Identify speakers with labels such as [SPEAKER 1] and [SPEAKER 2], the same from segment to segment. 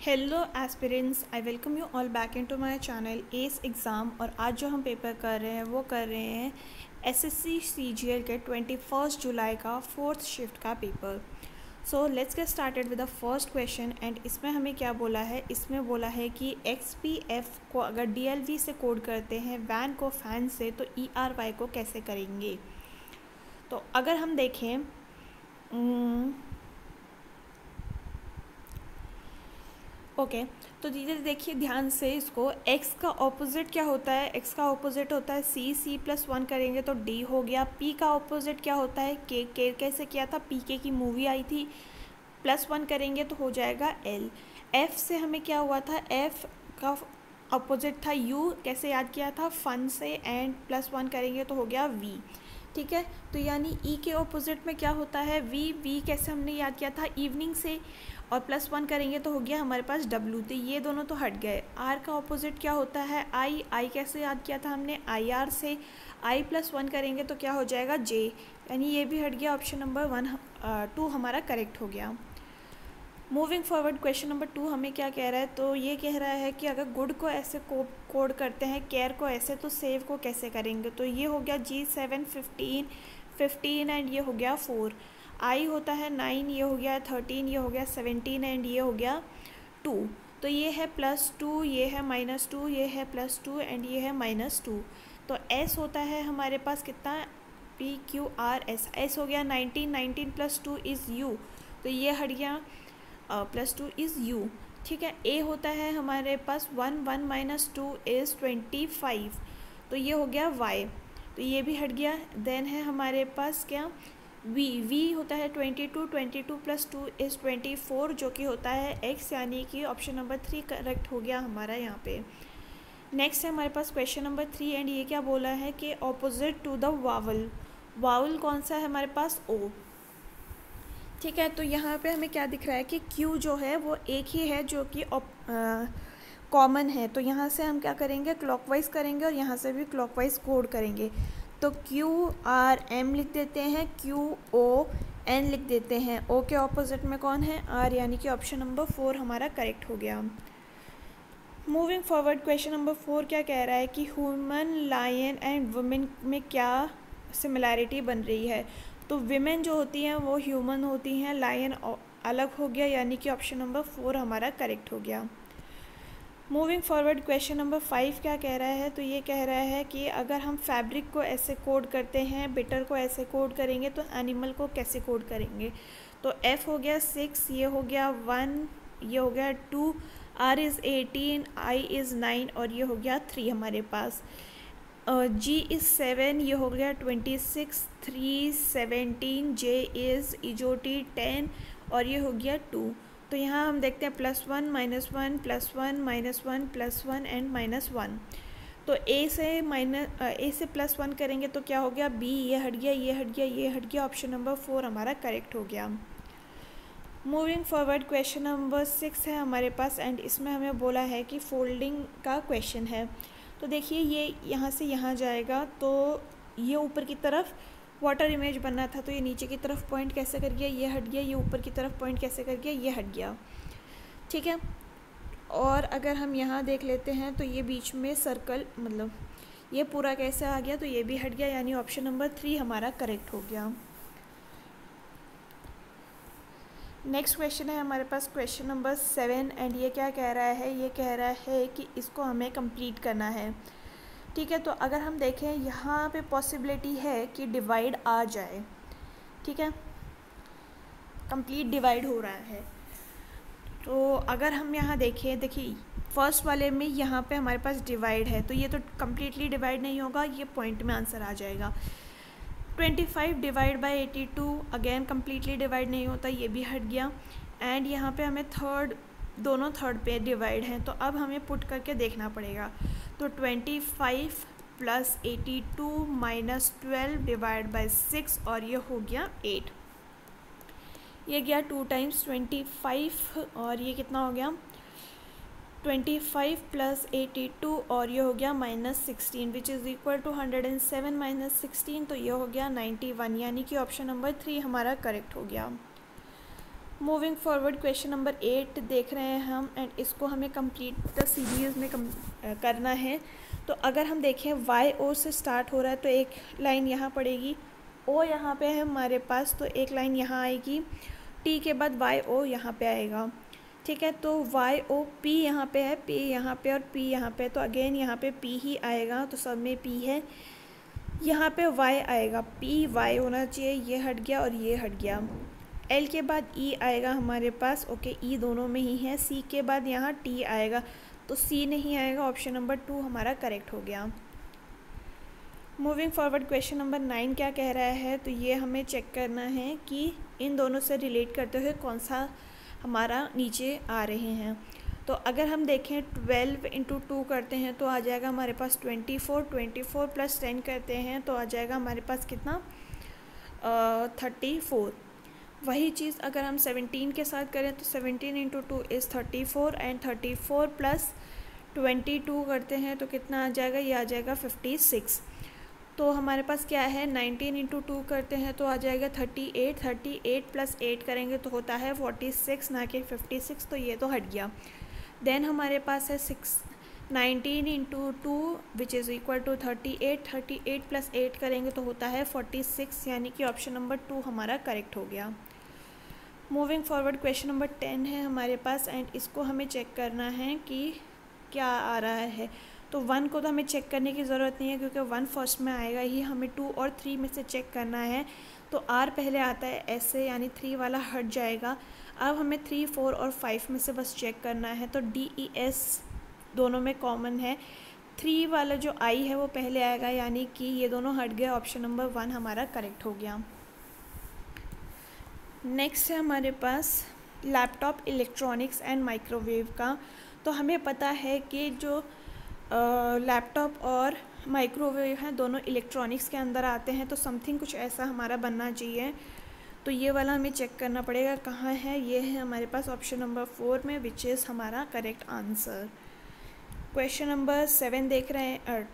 [SPEAKER 1] Hello aspirants, I welcome you all back into my channel S exam. और आज जो हम पेपर कर रहे हैं वो कर रहे हैं एसएससी सीजीएल के 21 जुलाई का फोर्थ शिफ्ट का paper. So let's get started with the first question. And इसमें हमें क्या बोला है, इसमें बोला है कि एक्सपीएफ को अगर डीएलवी से कोड करते हैं, वैन को फैन से, तो ईआरवाई को कैसे करेंगे। तो अगर हम देखें ओके तो धीरे देखिए ध्यान से इसको। x का ऑपोजिट क्या होता है, x का ऑपोजिट होता है c+1 करेंगे तो d हो गया। p का ऑपोजिट क्या होता है, k कैसे किया था, pk की मूवी आई थी, +1 करेंगे तो हो जाएगा l। f से हमें क्या हुआ था, f का ऑपोजिट था u, कैसे याद किया था, फन से, एंड +1 करेंगे तो हो गया v। ठीक है, तो यानी e के ऑपोजिट में क्या होता है, v कैसे हमने याद किया था, इवनिंग से, और +1 करेंगे तो हो गया हमारे पास w। तो ये दोनों तो हट गए। r का ऑपोजिट क्या होता है, i कैसे याद किया था हमने, ir से, i+1 करेंगे तो क्या हो जाएगा j, यानी ये भी हट गया। ऑप्शन नंबर 2 हमारा करेक्ट हो गया। मूविंग फॉरवर्ड, क्वेश्चन नंबर 2 हमें क्या कह रहा है, तो ये कह रहा है कि अगर गुड को ऐसे कोड करते हैं, केयर को ऐसे, तो सेव को कैसे करेंगे। तो ये हो गया G7 15 एंड ये हो गया 4, आई होता है 9, ये हो गया 13, ये हो गया 17 एंड ये हो गया 2। तो ये है +2, ये है -2, ये है +2 एंड ये है -2। तो s होता है हमारे पास कितना, PQRS, s हो गया 19 +2 इज़ u, तो ये हट गया, +2 इज़ u। ठीक है, a होता है हमारे पास 1 -2 इज़ 25, तो ये हो गया y, तो ये भी हट गया। देन है हमारे पास क्या, v होता है 22 +2 इज़ 24, जो कि होता है x, यानी कि ऑप्शन नंबर 3 करेक्ट हो गया हमारा यहाँ पे। नेक्स्ट है हमारे पास क्वेश्चन नंबर 3 एंड ये क्या बोला है कि ऑपोजिट टू द वावल कौन सा है हमारे पास, o। ठीक है, तो यहाँ पे हमें क्या दिख रहा है कि q जो है वो एक ही है जो कि कॉमन है। तो यहाँ से हम क्या करेंगे, क्लॉकवाइज करेंगे और यहाँ से भी क्लॉकवाइज कोड करेंगे। तो QRM लिख देते हैं, QON लिख देते हैं। O के ऑपोजिट में कौन है, R, यानी कि ऑप्शन नंबर 4 हमारा करेक्ट हो गया। मूविंग फॉरवर्ड, क्वेश्चन नंबर 4 क्या कह रहा है कि ह्यूमन, लायन एंड वुमेन में क्या सिमिलैरिटी बन रही है। तो विमेन जो होती हैं वो ह्यूमन होती हैं, लायन अलग हो गया, यानी कि ऑप्शन नंबर 4 हमारा करेक्ट हो गया। मूविंग फॉरवर्ड, क्वेश्चन नंबर 5 क्या कह रहा है, तो ये कह रहा है कि अगर हम फैब्रिक को ऐसे कोड करते हैं, बिटर को ऐसे कोड करेंगे, तो एनिमल को कैसे कोड करेंगे। तो F हो गया 6, ये हो गया 1, ये हो गया 2, R इज़ 18, I इज़ 9 और ये हो गया 3 हमारे पास। G इज़ 7, ये हो गया 26, 3 17, J इज़ इजोटी 10 और ये हो गया 2। तो यहाँ हम देखते हैं +1 -1 +1 -1 +1 एंड -1। तो A से +1 करेंगे तो क्या हो गया, B, ये हट गया, ये हट गया, ये हट गया, ऑप्शन नंबर 4 हमारा करेक्ट हो गया। मूविंग फॉरवर्ड, क्वेश्चन नंबर 6 है हमारे पास एंड इसमें हमें बोला है कि फोल्डिंग का क्वेश्चन है। तो देखिए ये यहाँ से यहाँ जाएगा, तो ये ऊपर की तरफ वाटर इमेज बनना था, तो ये नीचे की तरफ पॉइंट कैसे कर गया, ये हट गया, ये ऊपर की तरफ पॉइंट कैसे कर गया, ये हट गया। ठीक है, और अगर हम यहाँ देख लेते हैं तो ये बीच में सर्कल, मतलब ये पूरा कैसे आ गया, तो ये भी हट गया, यानी ऑप्शन नंबर 3 हमारा करेक्ट हो गया। नेक्स्ट क्वेश्चन है हमारे पास क्वेश्चन नंबर 7 एंड ये क्या कह रहा है, ये कह रहा है कि इसको हमें कंप्लीट करना है। ठीक है, तो अगर हम देखें यहाँ पे पॉसिबिलिटी है कि डिवाइड आ जाए। ठीक है, कंप्लीट डिवाइड हो रहा है। तो अगर हम यहाँ देखें, देखिए फर्स्ट वाले में यहाँ पे हमारे पास डिवाइड है, तो ये तो कम्प्लीटली डिवाइड नहीं होगा, ये पॉइंट में आंसर आ जाएगा। 25 divide by 82 again completely divide नहीं होता, ये भी हट गया। एंड यहाँ पे हमें दोनों थर्ड पे डिवाइड हैं, तो अब हमें पुट करके देखना पड़ेगा। तो 25 + 82 - 12 डिवाइड बाई 6 और ये हो गया 8। ये गया 2 टाइम्स 25 और ये कितना हो गया 25 + 82 और ये हो गया -16 विच इज़ इक्वल टू 107 - 16, तो ये हो गया 91, यानी कि ऑप्शन नंबर 3 हमारा करेक्ट हो गया। मूविंग फॉरवर्ड क्वेश्चन नंबर 8 देख रहे हैं हम, एंड इसको हमें कंप्लीट द सीरीज में करना है। तो अगर हम देखें वाई ओ से स्टार्ट हो रहा है तो एक लाइन यहाँ पड़ेगी, ओ यहाँ पे है हमारे पास तो एक लाइन यहाँ आएगी, टी के बाद वाई ओ यहाँ पे आएगा, ठीक है। तो वाई ओ पी यहाँ पे है, पी यहाँ पे और पी यहाँ पे, तो अगेन यहाँ पे पी ही आएगा, तो सब में पी है। यहाँ पे वाई आएगा, पी वाई होना चाहिए, ये हट गया और ये हट गया। एल के बाद ई आएगा हमारे पास, ओके ई दोनों में ही है। सी के बाद यहाँ टी आएगा, तो सी नहीं आएगा, ऑप्शन नंबर 2 हमारा करेक्ट हो गया। मूविंग फॉरवर्ड क्वेश्चन नंबर 9 क्या कह रहा है, तो ये हमें चेक करना है कि इन दोनों से रिलेट करते हुए कौन सा हमारा नीचे आ रहे हैं। तो अगर हम देखें 12 × 2 करते हैं तो आ जाएगा हमारे पास 24, 24 + 10 करते हैं तो आ जाएगा हमारे पास कितना 34। वही चीज़ अगर हम 17 के साथ करें तो 17 × 2 = 34 एंड 34 + 22 करते हैं तो कितना आ जाएगा, ये आ जाएगा 56। तो हमारे पास क्या है 19 × 2 करते हैं तो आ जाएगा 38, 38 + 8 करेंगे तो होता है 46 ना कि 56, तो ये तो हट गया। देन हमारे पास है 19 × 2 विच इज़ इक्वल टू 38, 38 + 8 करेंगे तो होता है 46, यानी कि ऑप्शन नंबर 2 हमारा करेक्ट हो गया। मूविंग फॉरवर्ड क्वेश्चन नंबर 10 है हमारे पास, एंड इसको हमें चेक करना है कि क्या आ रहा है। तो 1 को तो हमें चेक करने की ज़रूरत नहीं है क्योंकि 1 फर्स्ट में आएगा ही, हमें 2 और 3 में से चेक करना है। तो R पहले आता है ऐसे, यानी 3 वाला हट जाएगा। अब हमें 3, 4 और 5 में से बस चेक करना है। तो D, E, S दोनों में कॉमन है, 3 वाला जो I है वो पहले आएगा, यानी कि ये दोनों हट गए, ऑप्शन नंबर 1 हमारा करेक्ट हो गया। नेक्स्ट है हमारे पास लैपटॉप, इलेक्ट्रॉनिक्स एंड माइक्रोवेव का। तो हमें पता है कि जो लैपटॉप और माइक्रोवेव हैं दोनों इलेक्ट्रॉनिक्स के अंदर आते हैं, तो समथिंग कुछ ऐसा हमारा बनना चाहिए। तो ये वाला हमें चेक करना पड़ेगा कहाँ है, ये है हमारे पास ऑप्शन नंबर 4 में, विच इज़ हमारा करेक्ट आंसर। क्वेश्चन नंबर 7 देख रहे हैं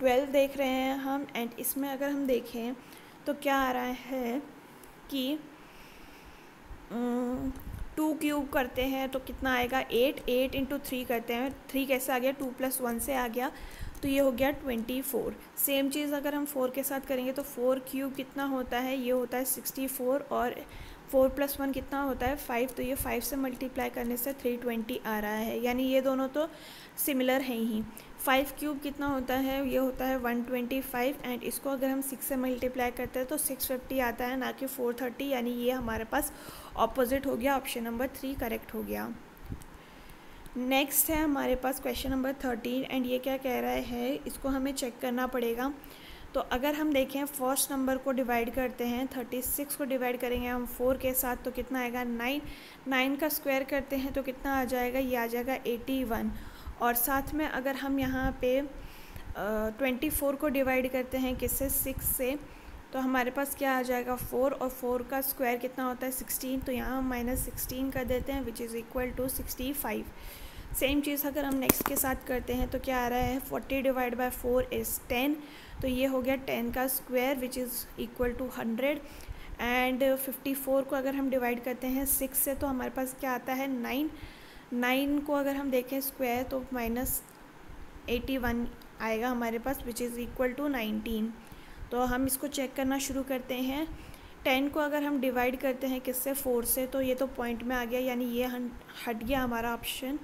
[SPEAKER 1] 12 देख रहे हैं हम, एंड इसमें अगर हम देखें तो क्या आ रहा है कि 2 क्यूब करते हैं तो कितना आएगा 8, 8 × 3 करते हैं, 3 कैसे आ गया 2 + 1 से आ गया, तो ये हो गया 24। सेम चीज़ अगर हम 4 के साथ करेंगे तो 4 क्यूब कितना होता है, ये होता है 64, और 4 + 1 कितना होता है 5, तो ये 5 से मल्टीप्लाई करने से 320 आ रहा है, यानी ये दोनों तो सिमिलर हैं ही। 5 क्यूब कितना होता है, ये होता है 125, एंड इसको अगर हम 6 से मल्टीप्लाई करते हैं तो 650 आता है, ना कि 430, यानी ये हमारे पास ऑपोजिट हो गया, ऑप्शन नंबर 3 करेक्ट हो गया। नेक्स्ट है हमारे पास क्वेश्चन नंबर 13, एंड ये क्या कह रहा है, इसको हमें चेक करना पड़ेगा। तो अगर हम देखें फर्स्ट नंबर को डिवाइड करते हैं, 36 को डिवाइड करेंगे हम 4 के साथ तो कितना आएगा 9, 9 का स्क्वायर करते हैं तो कितना आ जाएगा, ये आ जाएगा 81, और साथ में अगर हम यहाँ पे 24 को डिवाइड करते हैं किससे 6 से, तो हमारे पास क्या आ जाएगा 4, और 4 का स्क्वायर कितना होता है 16, तो यहाँ हम -16 कर देते हैं, which is equal to 65। Same चीज़ अगर हम नेक्स्ट के साथ करते हैं तो क्या आ रहा है 40 / 4 = 10, तो ये हो गया 10 का square which is equal to 100, and 54 को अगर हम डिवाइड करते हैं 6 से तो हमारे पास क्या आता है 9, 9 को अगर हम देखें स्क्वायर तो -81 आएगा हमारे पास, विच इज़ इक्वल टू 19। तो हम इसको चेक करना शुरू करते हैं। 10 को अगर हम डिवाइड करते हैं किससे 4 से, तो ये तो पॉइंट में आ गया, यानी ये हट गया हमारा ऑप्शन।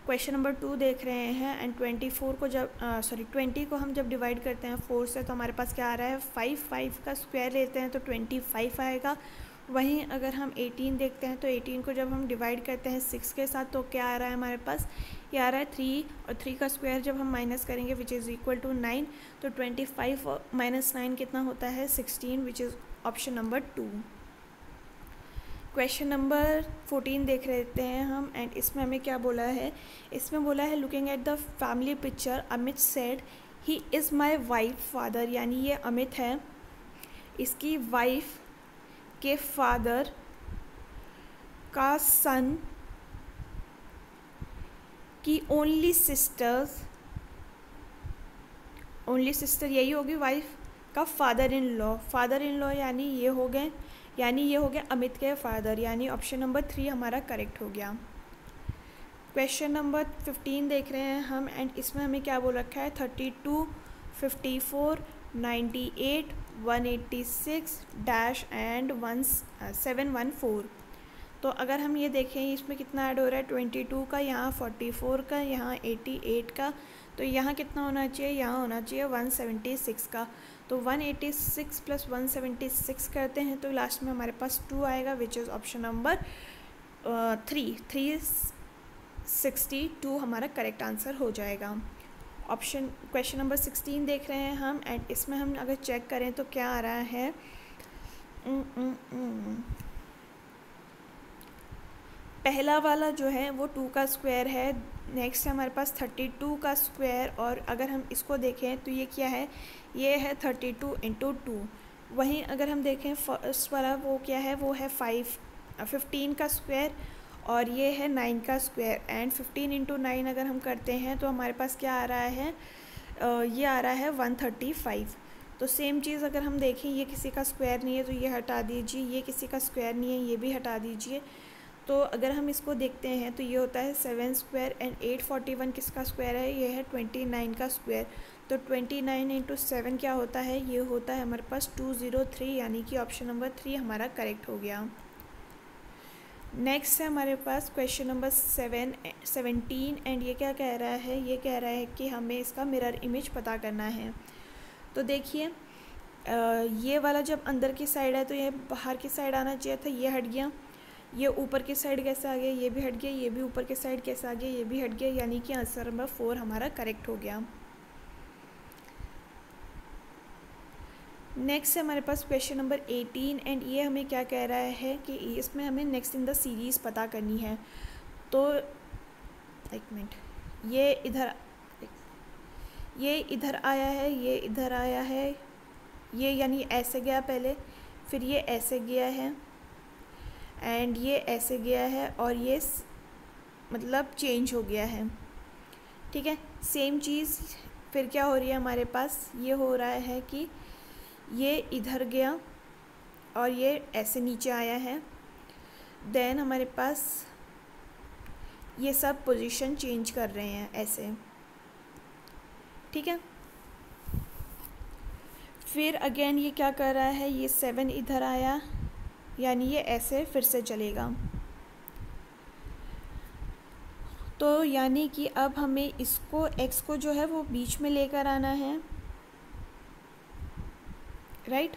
[SPEAKER 1] क्वेश्चन नंबर 2 देख रहे हैं, एंड 20 को हम जब डिवाइड करते हैं 4 से तो हमारे पास क्या आ रहा है 5 का स्क्वायर लेते हैं तो 25 आएगा। वहीं अगर हम 18 देखते हैं तो 18 को जब हम डिवाइड करते हैं 6 के साथ तो क्या आ रहा है हमारे पास, ये आ रहा है 3, और 3 का स्क्वायर जब हम माइनस करेंगे विच इज़ इक्वल टू 9, तो 25 - 9 कितना होता है 16, which is option number 2। Question number 14 देख लेते हैं हम, एंड इसमें हमें क्या बोला है, इसमें बोला है looking at the family picture Amit said he is my wife father, यानी ये अमित है, इसकी वाइफ के फादर का सन की ओनली सिस्टर यही होगी वाइफ का फादर इन लॉ यानी ये हो गए, यानी ये हो गया अमित के फादर, यानी ऑप्शन नंबर 3 हमारा करेक्ट हो गया। क्वेश्चन नंबर 15 देख रहे हैं हम, एंड इसमें हमें क्या बोल रखा है, 32, 54, 98, 186 डैश एंड 714। तो अगर हम ये देखें इसमें कितना ऐड हो रहा है, 22 का, यहाँ 44 का, यहाँ 88 का, तो यहाँ कितना होना चाहिए, यहाँ होना चाहिए 176 का। तो 186 प्लस 176 करते हैं तो लास्ट में हमारे पास 2 आएगा, विच इज़ ऑप्शन नंबर 362 हमारा करेक्ट आंसर हो जाएगा। क्वेश्चन नंबर 16 देख रहे हैं हम, एंड इसमें हम अगर चेक करें तो क्या आ रहा है, पहला वाला जो है वो 2 का स्क्वायर है, नेक्स्ट है हमारे पास 32 का स्क्वायर, और अगर हम इसको देखें तो ये क्या है, ये है 32 इंटू 2। वहीं अगर हम देखें फर्स्ट वाला वो क्या है, वो है 15 का स्क्वायर, और ये है 9 का स्क्वायर, एंड 15 इंटू 9 अगर हम करते हैं तो हमारे पास क्या आ रहा है, ये आ रहा है 135। तो सेम चीज़ अगर हम देखें, ये किसी का स्क्वायर नहीं है तो ये हटा दीजिए, ये किसी का स्क्वायर नहीं है ये भी हटा दीजिए। तो अगर हम इसको देखते हैं तो ये होता है 7 स्क्वायर, एंड 841 किसका स्क्वायर है, ये है 29 का स्क्वायर। तो 29 इंटू 7 क्या होता है, ये होता है हमारे पास 203, यानी कि ऑप्शन नंबर 3 हमारा करेक्ट हो गया। नेक्स्ट है हमारे पास क्वेश्चन नंबर 17, एंड ये क्या कह रहा है, ये कह रहा है कि हमें इसका मिरर इमेज पता करना है। तो देखिए ये वाला जब अंदर की साइड है तो ये बाहर की साइड आना चाहिए था, ये हट गया। ये ऊपर की साइड कैसे आ गया, ये भी हट गया। ये भी ऊपर की साइड कैसे आ गया, ये भी हट गया, यानी कि आंसर नंबर 4 हमारा करेक्ट हो गया। नेक्स्ट है हमारे पास क्वेश्चन नंबर 18, एंड ये हमें क्या कह रहा है कि इसमें हमें नेक्स्ट इन द सीरीज़ पता करनी है। तो एक मिनट, ये इधर आया है, ये इधर आया है, ये यानी ऐसे गया पहले, फिर ये ऐसे गया है, एंड ये ऐसे गया है, और ये मतलब चेंज हो गया है। ठीक है, सेम चीज़ फिर क्या हो रही है हमारे पास, ये हो रहा है कि ये इधर गया और ये ऐसे नीचे आया है, देन हमारे पास ये सब पोजीशन चेंज कर रहे हैं ऐसे। ठीक है, फिर अगेन ये क्या कर रहा है, ये 7 इधर आया, यानी ये ऐसे फिर से चलेगा। तो यानी कि अब हमें इसको x को जो है वो बीच में लेकर आना है, राइट।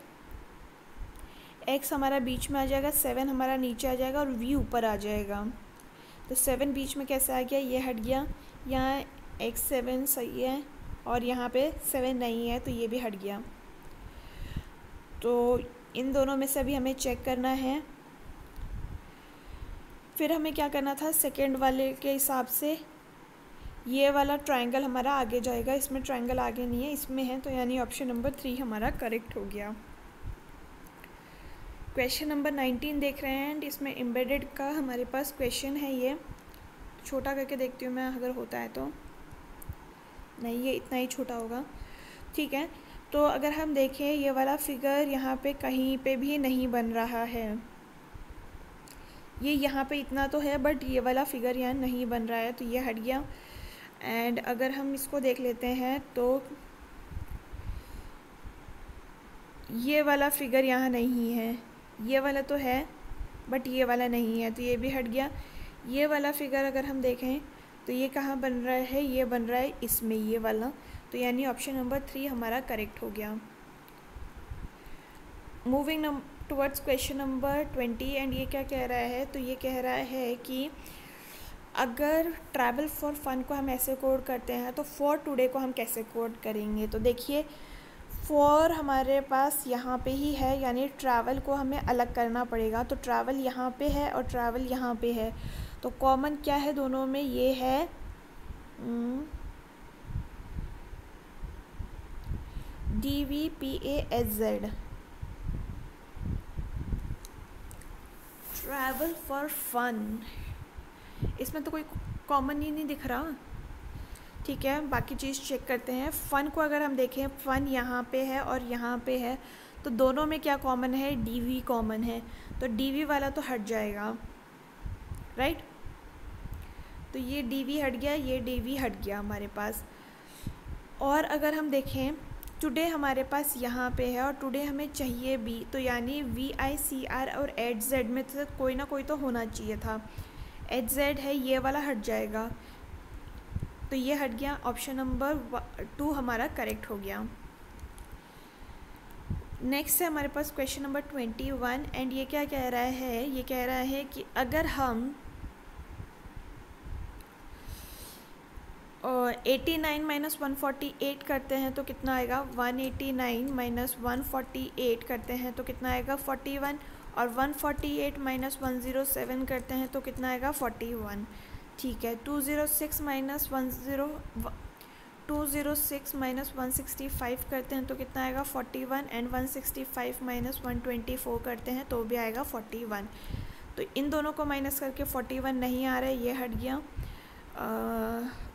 [SPEAKER 1] x हमारा बीच में आ जाएगा, 7 हमारा नीचे आ जाएगा और v ऊपर आ जाएगा। तो 7 बीच में कैसे आ गया, ये हट गया, यहाँ x7 सही है और यहाँ पे 7 नहीं है तो ये भी हट गया। तो इन दोनों में से अभी हमें चेक करना है। फिर हमें क्या करना था, सेकेंड वाले के हिसाब से ये वाला ट्रायंगल हमारा आगे जाएगा, इसमें ट्रायंगल आगे नहीं है, इसमें है, तो यानी ऑप्शन नंबर 3 हमारा करेक्ट हो गया। क्वेश्चन नंबर 19 देख रहे हैं, एंड इसमें एम्बेडेड का हमारे पास क्वेश्चन है। ये छोटा करके देखती हूँ मैं, अगर होता है तो नहीं, ये इतना ही छोटा होगा। ठीक है, तो अगर हम देखें ये वाला फिगर यहाँ पे कहीं पे भी नहीं बन रहा है, ये यहाँ पे इतना तो है बट ये वाला फिगर यहाँ नहीं बन रहा है, तो ये हट गया। एंड अगर हम इसको देख लेते हैं तो ये वाला फिगर यहाँ नहीं है, ये वाला तो है बट ये वाला नहीं है, तो ये भी हट गया। ये वाला फिगर अगर हम देखें तो ये कहाँ बन रहा है, ये बन रहा है इसमें, ये वाला, तो यानी ऑप्शन नंबर 3 हमारा करेक्ट हो गया। Moving towards question number 20, and ये क्या कह रहा है, तो ये कह रहा है कि अगर ट्रैवल फॉर फन को हम ऐसे कोड करते हैं तो फॉर टुडे को हम कैसे कोड करेंगे। तो देखिए फॉर हमारे पास यहाँ पे ही है, यानी ट्रैवल को हमें अलग करना पड़ेगा। तो ट्रैवल यहाँ पे है और ट्रैवल यहाँ पे है, तो कॉमन क्या है दोनों में, ये है DVPASZ, ट्रैवल फॉर फन। इसमें तो कोई कॉमन ही नहीं दिख रहा। ठीक है, बाकी चीज़ चेक करते हैं। फ़न को अगर हम देखें, फ़न यहाँ पे है और यहाँ पे है, तो दोनों में क्या कॉमन है, डी वी कॉमन है, तो डी वी वाला तो हट जाएगा, राइट। तो ये डी वी हट गया, ये डी वी हट गया हमारे पास। और अगर हम देखें टुडे हमारे पास यहाँ पे है और टुडे हमें चाहिए बी, तो यानी वी आई सी आर और एच जेड में से कोई ना कोई तो होना चाहिए था। एच जेड है, ये वाला हट जाएगा, तो ये हट गया, ऑप्शन नंबर 2 हमारा करेक्ट हो गया। नेक्स्ट है हमारे पास क्वेश्चन नंबर 21 एंड ये क्या कह रहा है, ये कह रहा है कि अगर हम 89 माइनस 148 करते हैं तो कितना आएगा, 189 माइनस 148 करते हैं तो कितना आएगा 41, और 148 माइनस 107 करते हैं तो कितना आएगा 41, ठीक है। 206 माइनस 165 करते हैं तो कितना आएगा 41, एंड 165 माइनस 124 करते हैं तो भी आएगा 41। तो इन दोनों को माइनस करके 41 नहीं आ रहा है, ये हट गया।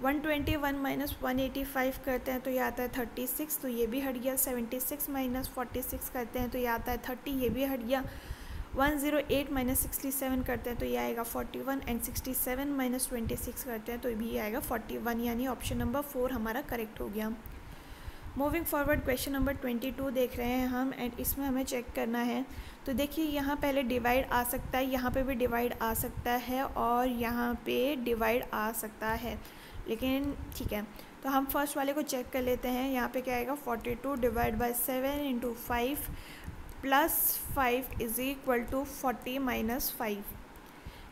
[SPEAKER 1] 121 माइनस 185 करते हैं तो ये आता है 36, तो ये भी हट गया। 76 माइनस 46 करते हैं तो ये आता है 30, ये भी हट गया। 108 माइनस 67 करते हैं तो ये आएगा 41, एंड 67 माइनस 26 करते हैं तो ये भी आएगा 41, यानी ऑप्शन नंबर 4 हमारा करेक्ट हो गया। मूविंग फॉरवर्ड क्वेश्चन नंबर 22 देख रहे हैं हम, एंड इसमें हमें चेक करना है। तो देखिए यहाँ पहले डिवाइड आ सकता है, यहाँ पे भी डिवाइड आ सकता है, और यहाँ पे डिवाइड आ सकता है, लेकिन ठीक है। तो हम फर्स्ट वाले को चेक कर लेते हैं। यहाँ पे क्या आएगा 42 divide by 7 into 5 plus 5 is equal to 40 minus 5,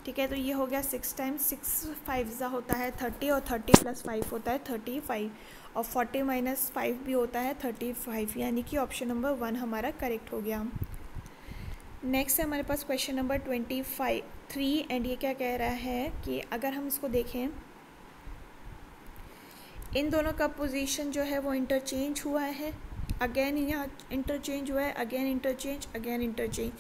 [SPEAKER 1] ठीक है। तो ये हो गया 6 टाइम्स 6 5 होता है 30, और 30 प्लस 5 होता है 35, और 40 माइनस 5 भी होता है 35, यानी कि ऑप्शन नंबर 1 हमारा करेक्ट हो गया। नेक्स्ट है हमारे पास क्वेश्चन नंबर 23 एंड ये क्या कह रहा है कि अगर हम इसको देखें, इन दोनों का पोजीशन जो है वो इंटरचेंज हुआ है, अगेन यहाँ इंटरचेंज हुआ है, अगेन इंटरचेंज, अगेन इंटरचेंज,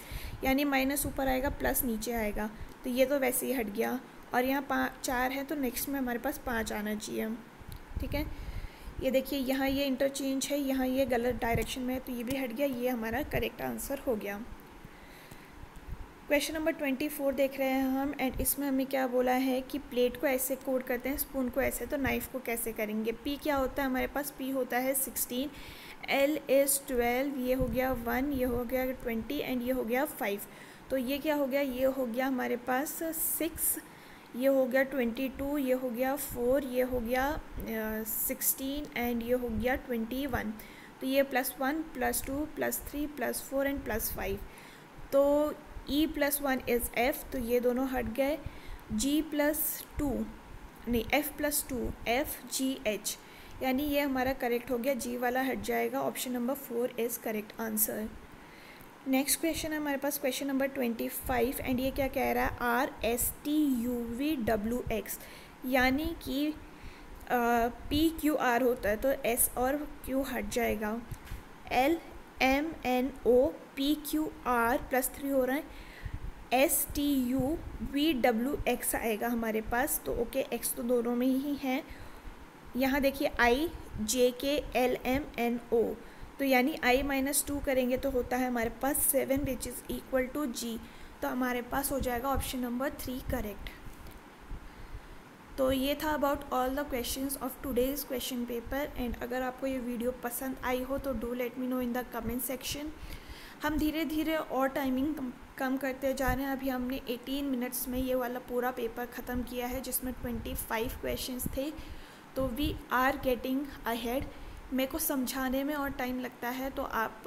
[SPEAKER 1] यानी माइनस ऊपर आएगा प्लस नीचे आएगा, तो ये तो वैसे ही हट गया। और यहाँ 4 है तो नेक्स्ट में हमारे पास 5 आना चाहिए, ठीक है। ये देखिए यहाँ ये इंटरचेंज है, यहाँ ये गलत डायरेक्शन में है, तो ये भी हट गया, ये हमारा करेक्ट आंसर हो गया। क्वेश्चन नंबर 24 देख रहे हैं हम, एंड इसमें हमें क्या बोला है कि प्लेट को ऐसे कोड करते हैं, स्पून को ऐसे, तो नाइफ़ को कैसे करेंगे। पी क्या होता है हमारे पास, पी होता है 16, एल इज़ 12, ये हो गया 1, ये हो गया 20, एंड ये हो गया 5। तो ये क्या हो गया, ये हो गया हमारे पास 6, ये हो गया 22, ये हो गया 4, ये हो गया 16, एंड ये हो गया 21। तो ये +1 +2 +3 +4 एंड +5। तो E +1 इज़ F, तो ये दोनों हट गए। G +2 नहीं, F +2 F G H, यानी ये हमारा करेक्ट हो गया, G वाला हट जाएगा, option number 4 is correct answer. Next question है हमारे पास क्वेश्चन नंबर 25 एंड ये क्या कह रहा है, RSTUVWX, यानी कि PQR होता है तो S और Q हट जाएगा। LMNO PQR +3 हो रहा है, STUVWX आएगा हमारे पास, तो ओके X तो दोनों में ही है। यहाँ देखिए IJKLMNO, तो यानी I -2 करेंगे तो होता है हमारे पास 7 which is equal to G, तो हमारे पास हो जाएगा ऑप्शन नंबर 3 करेक्ट। तो ये था about all the questions of today's question paper, and अगर आपको ये वीडियो पसंद आई हो तो do let me know in the comment section. हम धीरे धीरे और टाइमिंग कम करते जा रहे हैं। अभी हमने 18 मिनट्स में ये वाला पूरा पेपर ख़त्म किया है जिसमें 25 क्वेश्चंस थे, तो वी आर गेटिंग अहेड। मेरे को समझाने में और टाइम लगता है, तो आप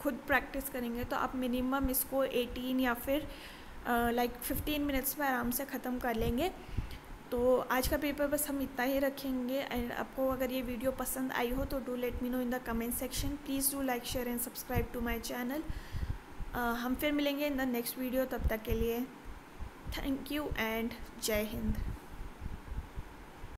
[SPEAKER 1] खुद प्रैक्टिस करेंगे तो आप मिनिमम इसको 18 या फिर 15 मिनट्स में आराम से ख़त्म कर लेंगे। तो आज का पेपर बस हम इतना ही रखेंगे, एंड आपको अगर ये वीडियो पसंद आई हो तो do let me know in the comment section. Please do like, share and subscribe to my channel. हम फिर मिलेंगे इन द नेक्स्ट वीडियो, तब तक के लिए थैंक यू एंड जय हिंद।